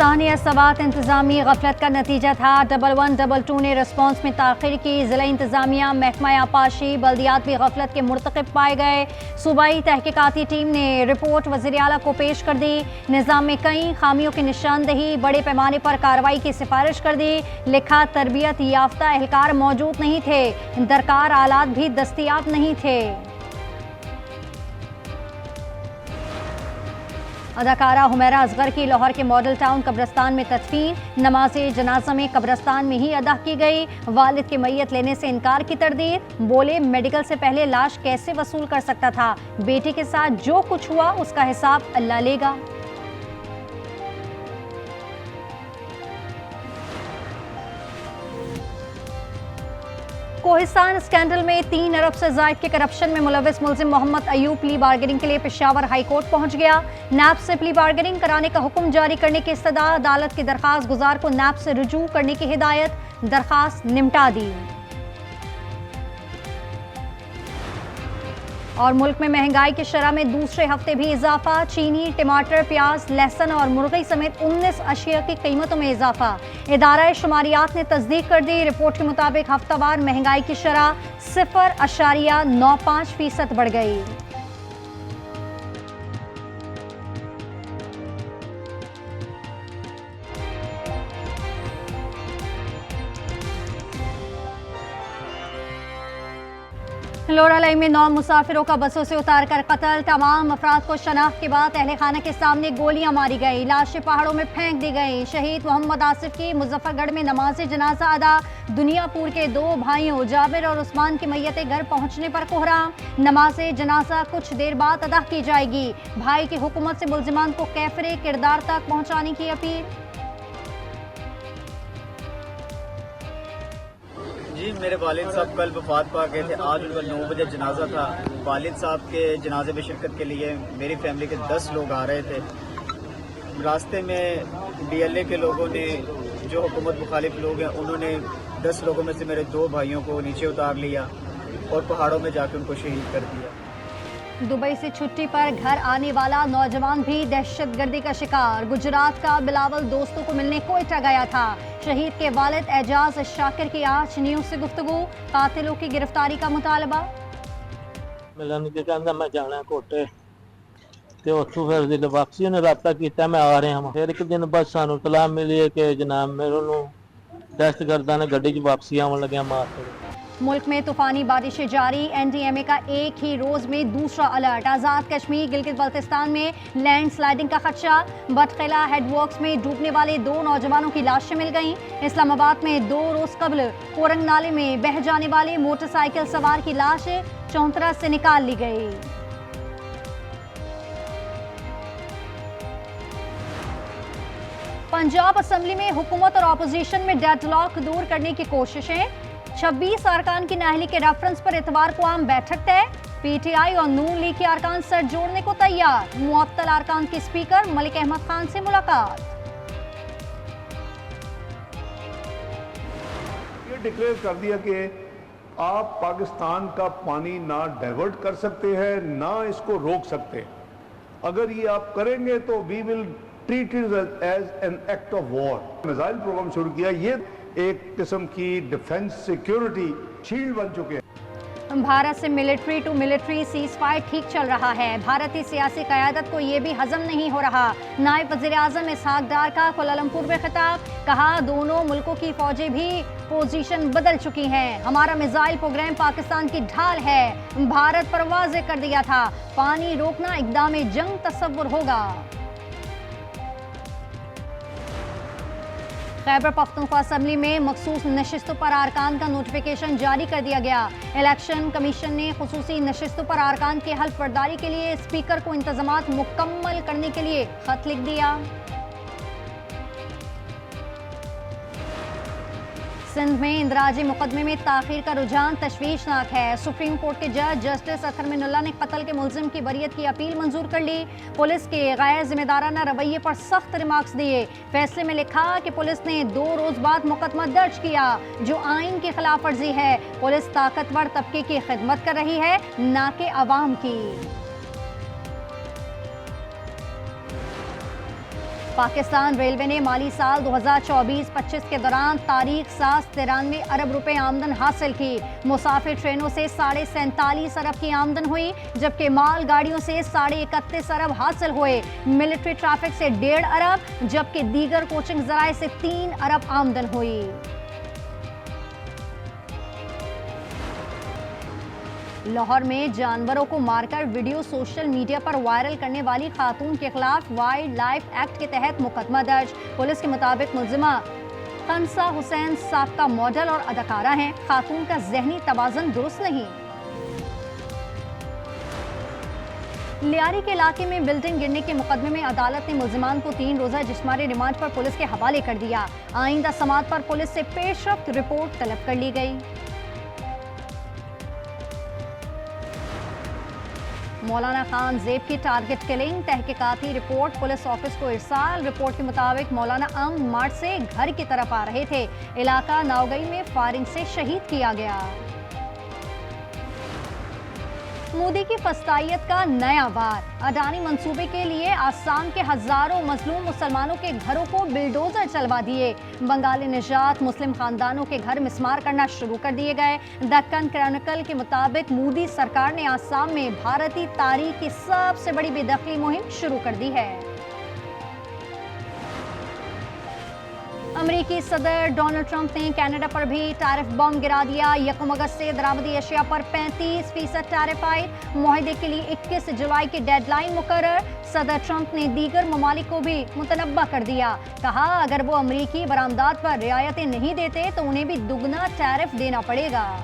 सानिया सवात इंतजामी गफलत का नतीजा था। 1122 ने रिस्पॉन्स में ताखिर की। जिला इंतजामिया, महकमा आपाशी, बल्दियात भी गफलत के मुर्तकिब पाए गए। सूबाई तहकीकाती टीम ने रिपोर्ट वज़ीर आला को पेश कर दी। निज़ाम में कई खामियों की निशानदही, बड़े पैमाने पर कार्रवाई की सिफारिश कर दी। लिखा, तरबियत याफ्ता एहलकार मौजूद नहीं थे, दरकार आलात भी दस्तियाब नहीं थे। अदाकारा हुमैरा असगर की लाहौर के मॉडल टाउन कब्रिस्तान में तदफीन। नमाज जनाजा में कब्रिस्तान में ही अदा की गई। वालिद की मैयत लेने से इनकार की तरदीद। बोले, मेडिकल से पहले लाश कैसे वसूल कर सकता था। बेटी के साथ जो कुछ हुआ उसका हिसाब अल्लाह लेगा। कोहिस्तान स्कैंडल में 3 अरब से जायद के करप्शन में मुलविस मुल्जिम मोहम्मद अयूब प्ली बार्गेनिंग के लिए पेशावर हाई कोर्ट पहुंच गया। नैब से प्ली बार्गेनिंग कराने का हुक्म जारी करने की इस्तदा। अदालत की दरखास्त गुजार को नैब से रुजू करने की हिदायत। दरखास्त निमटा दी। और मुल्क में महंगाई की शरह में दूसरे हफ्ते भी इजाफा। चीनी, टमाटर, प्याज, लहसुन और मुर्गी समेत 19 अशिया की कीमतों में इजाफा। इदारा शुमारियात ने तस्दीक कर दी। रिपोर्ट के मुताबिक हफ्तावार महंगाई की शरह 0.95% बढ़ गई। लोरालाई में 9 मुसाफिरों का बसों से उतारकर कत्ल। तमाम अफराद को शनाख्त के बाद अहले खाना के सामने गोलियां मारी गई। लाशें पहाड़ों में फेंक दी गई। शहीद मोहम्मद आसिफ की मुजफ्फरगढ़ में नमाज जनाजा अदा। दुनियापुर के 2 भाइयों जाबिर और उस्मान की मैयतें घर पहुंचने पर कोहराम। नमाज जनाजा कुछ देर बाद अदा की जाएगी। भाई की हुकूमत से मुल्जिमान को कैफरे किरदार तक पहुंचाने की अपील। जी, मेरे वालिद साहब कल वफात पा गए थे। आज उनका 9 बजे जनाजा था। वालिद साहब के जनाजे में शिरकत के लिए मेरी फैमिली के 10 लोग आ रहे थे। रास्ते में DLA के लोगों ने, जो हुकूमत मुखालिफ लोग हैं, उन्होंने 10 लोगों में से मेरे 2 भाइयों को नीचे उतार लिया और पहाड़ों में जाकर उनको शहीद कर दिया। दुबई से छुट्टी पर घर आने वाला नौजवान भी दहशतगर्दी का शिकार। गुजरात का बिलावल दोस्तों को मिलने कोयटा गया था। शहीद के वालिद एजाज शाकिर की आज न्यूज़ से गुफ्तगू। कातिलों की गिरफ्तारी का मुतालबा। मिलन के कहना मैं जाना कोटे ते उत्थों फिर जिले वापसी ने राबता किया मैं आ रहा हाँ। फिर एक दिन बाद सानू तलाह मिली है कि जनाब मेरे को दहशतगर्दां ने गड्डी च वापसी आवन लग्या मार के। मुल्क में तूफानी बारिशें जारी। NDMA का एक ही रोज में दूसरा अलर्ट। आज़ाद कश्मीर, गिलगित बल्तिस्तान में लैंडस्लाइडिंग का खदशा। बटखला हेडवर्क्स में डूबने वाले 2 नौजवानों की लाशें मिल गईं। इस्लामाबाद में 2 रोज कबल कोरंग नाले में बह जाने वाले मोटरसाइकिल सवार की लाश चौंतरा से निकाल ली गई। पंजाब असेंबली में हुकूमत और अपोजिशन में डेडलॉक दूर करने की कोशिशें। 26 अरकान की नाअहली के रेफरेंस पर इतवार को आम बैठक तय। PTI और नून लीग के अरकान सर जोड़ने को तैयार। मुअत्तल अरकान के स्पीकर मलिक अहमद खान से मुलाकात। ये डिक्लेयर कर दिया कि आप पाकिस्तान का पानी ना डाइवर्ट कर सकते हैं, ना इसको रोक सकते। अगर ये आप करेंगे तो we will treat it as an act of war. Missile programme शुरू किया, ये एक किस्म की डिफेंस सिक्योरिटी शील्ड बन चुके हैं। भारत से military to military ceasefire ठीक चल रहा है। भारतीय सियासी क़यादत को ये भी हजम नहीं हो रहा। नायब वज़ीर आज़म इसहाक डार का कुआलालंपुर में खिताब। कहा, दोनों मुल्कों की फौजें भी पोजीशन बदल चुकी हैं। हमारा मिसाइल प्रोग्राम पाकिस्तान की ढाल है। भारत पर वाज़ेह कर दिया था, पानी रोकना इक़दाम जंग तस्वुर होगा। खैबर पख्तूनख्वा असेंबली में मखसूस नशिस्तों पर अरकान का नोटिफिकेशन जारी कर दिया गया। इलेक्शन कमीशन ने खुसूसी नशिस्तों पर अरकान की हल्फ बर्दारी के लिए स्पीकर को इंतजामात मुकम्मल करने के लिए खत लिख दिया। सिंध में इंदराजी मुकदमे में ताखीर का रुझान तशवीशनाक है। सुप्रीम कोर्ट के जज जस्टिस अतहर मिनुल्लाह ने कत्ल के मुलजिम की बरियत की अपील मंजूर कर ली। पुलिस के गैर जिम्मेदाराना रवैये पर सख्त रिमार्क्स दिए। फैसले में लिखा कि पुलिस ने 2 रोज बाद मुकदमा दर्ज किया, जो आइन की खिलाफ वर्जी है। पुलिस ताकतवर तबके की खिदमत कर रही है, ना कि अवाम की। पाकिस्तान रेलवे ने माली साल 2024-25 के दौरान तारीख 793 अरब रुपए आमदन हासिल की। मुसाफिर ट्रेनों से 47.5 अरब की आमदन हुई, जबकि माल गाड़ियों से 31.5 अरब हासिल हुए। मिलिट्री ट्रैफिक से 1.5 अरब, जबकि दीगर कोचिंग जराए से 3 अरब आमदन हुई। लाहौर में जानवरों को मारकर वीडियो सोशल मीडिया पर वायरल करने वाली खातून के खिलाफ वाइल्ड लाइफ एक्ट के तहत मुकदमा दर्ज। पुलिस के मुताबिक मुलजिमा खनसा हुसैन साबका मॉडल और अदाकारा हैं। खातून का जहनी तवाज़ुन दुरुस्त नहीं। लियारी के इलाके में बिल्डिंग गिरने के मुकदमे में अदालत ने मुलजिमान को 3 रोजा जिस्मानी रिमांड पर पुलिस के हवाले कर दिया। आइंदा समाअत पर पुलिस से पेशरफ्त रिपोर्ट तलब कर ली गई। मौलाना खान ज़ेब की टारगेट किलिंग, तहकीकाती रिपोर्ट पुलिस ऑफिस को इरसाल। रिपोर्ट के मुताबिक मौलाना अमन मार्च से घर की तरफ आ रहे थे। इलाका नावगई में फायरिंग से शहीद किया गया। मोदी की फस्तायत का नया वार। अडानी मंसूबे के लिए आसाम के हजारों मजलूम मुसलमानों के घरों को बिल्डोजर चलवा दिए। बंगाली निजात मुस्लिम खानदानों के घर मिसमार करना शुरू कर दिए गए। दक्कन क्रॉनिकल के मुताबिक मोदी सरकार ने आसाम में भारतीय तारीख की सबसे बड़ी बेदखली मुहिम शुरू कर दी है। अमेरिकी सदर डोनाल्ड ट्रंप ने कनाडा पर भी टैरिफ बम गिरा दिया। 1 अगस्त से दरामदी अशिया पर 35% टैरिफ आयद। मुआहदे के लिए 21 जुलाई की डेडलाइन मुकर्रर। सदर ट्रंप ने दीगर ममालिक को भी मुतनब्बा कर दिया। कहा, अगर वो अमेरिकी बरामदात पर रियायतें नहीं देते तो उन्हें भी दुगना टैरिफ देना पड़ेगा।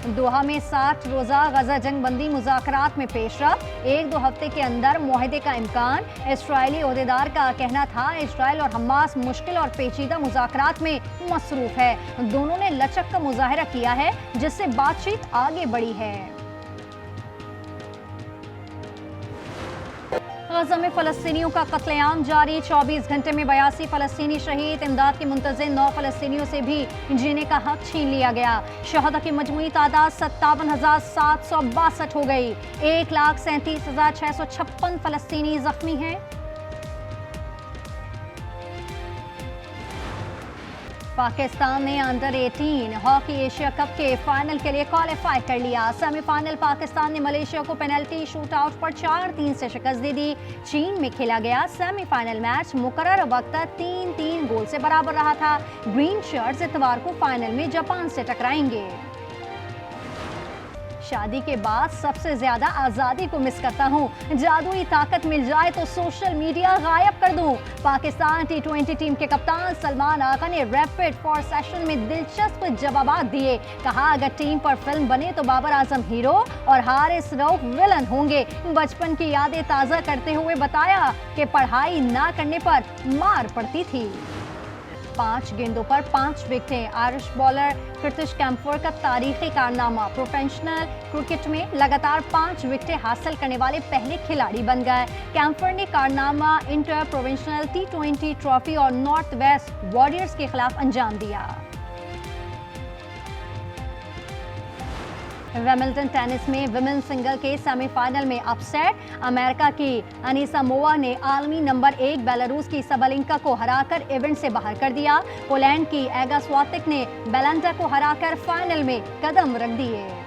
दोहा में 60 रोजा गजा जंग बंदी मुज़ाकरात में पेशरफ्त। 1-2 हफ्ते के अंदर मुआहदे का इम्कान। इस्राएली ओहदेदार का कहना था इस्राएल और हमास मुश्किल और पेचीदा मुज़ाकरात में मसरूफ है। दोनों ने लचक का मुजाहरा किया है, जिससे बातचीत आगे बढ़ी है। गजा में फलस्तीनियों का कत्लेआम जारी। 24 घंटे में 82 फलस्तीनी शहीद। इमदाद के मुंतज़िर 9 फलस्तीनियों से भी जीने का हक छीन लिया गया। शहदा की मजमूई तादाद 57,762 हो गई। 1,37,656 फलस्तीनी जख्मी हैं। पाकिस्तान ने अंडर 18 हॉकी एशिया कप के फाइनल के लिए क्वालिफाई कर लिया। सेमीफाइनल पाकिस्तान ने मलेशिया को पेनल्टी शूटआउट पर 4-3 से शिकस्त दे दी। चीन में खेला गया सेमीफाइनल मैच मुकर्रर वक्त 3-3 गोल से बराबर रहा था। ग्रीन शर्ट्स इतवार को फाइनल में जापान से टकराएंगे। शादी के बाद सबसे ज्यादा आजादी को मिस करता हूँ। जादुई ताकत मिल जाए तो सोशल मीडिया गायब कर दूं। पाकिस्तान T20 टीम के कप्तान सलमान आगा ने रैपिड फायर सेशन में दिलचस्प जवाब दिए। कहा, अगर टीम पर फिल्म बने तो बाबर आजम हीरो और हारिस रऊफ विलन होंगे। बचपन की यादें ताज़ा करते हुए बताया कि पढ़ाई ना करने पर मार पड़ती थी। 5 गेंदों पर 5 विकेटें। आयरिश बॉलर कर्टिश कैम्फर का तारीखी कारनामा। प्रोफेशनल क्रिकेट में लगातार 5 विकेटें हासिल करने वाले पहले खिलाड़ी बन गए। कैम्फर ने कारनामा इंटर प्रोविंशियल T20 ट्रॉफी और नॉर्थ वेस्ट वॉरियर्स के खिलाफ अंजाम दिया। विंबलडन टेनिस में विमेन सिंगल के सेमीफाइनल में अपसेट। अमेरिका की अनिसामोवा ने आलमी नंबर 1 बेलारूस की सबलिंका को हराकर इवेंट से बाहर कर दिया। पोलैंड की एगा स्वातिक ने बेलांडा को हराकर फाइनल में कदम रख दिए।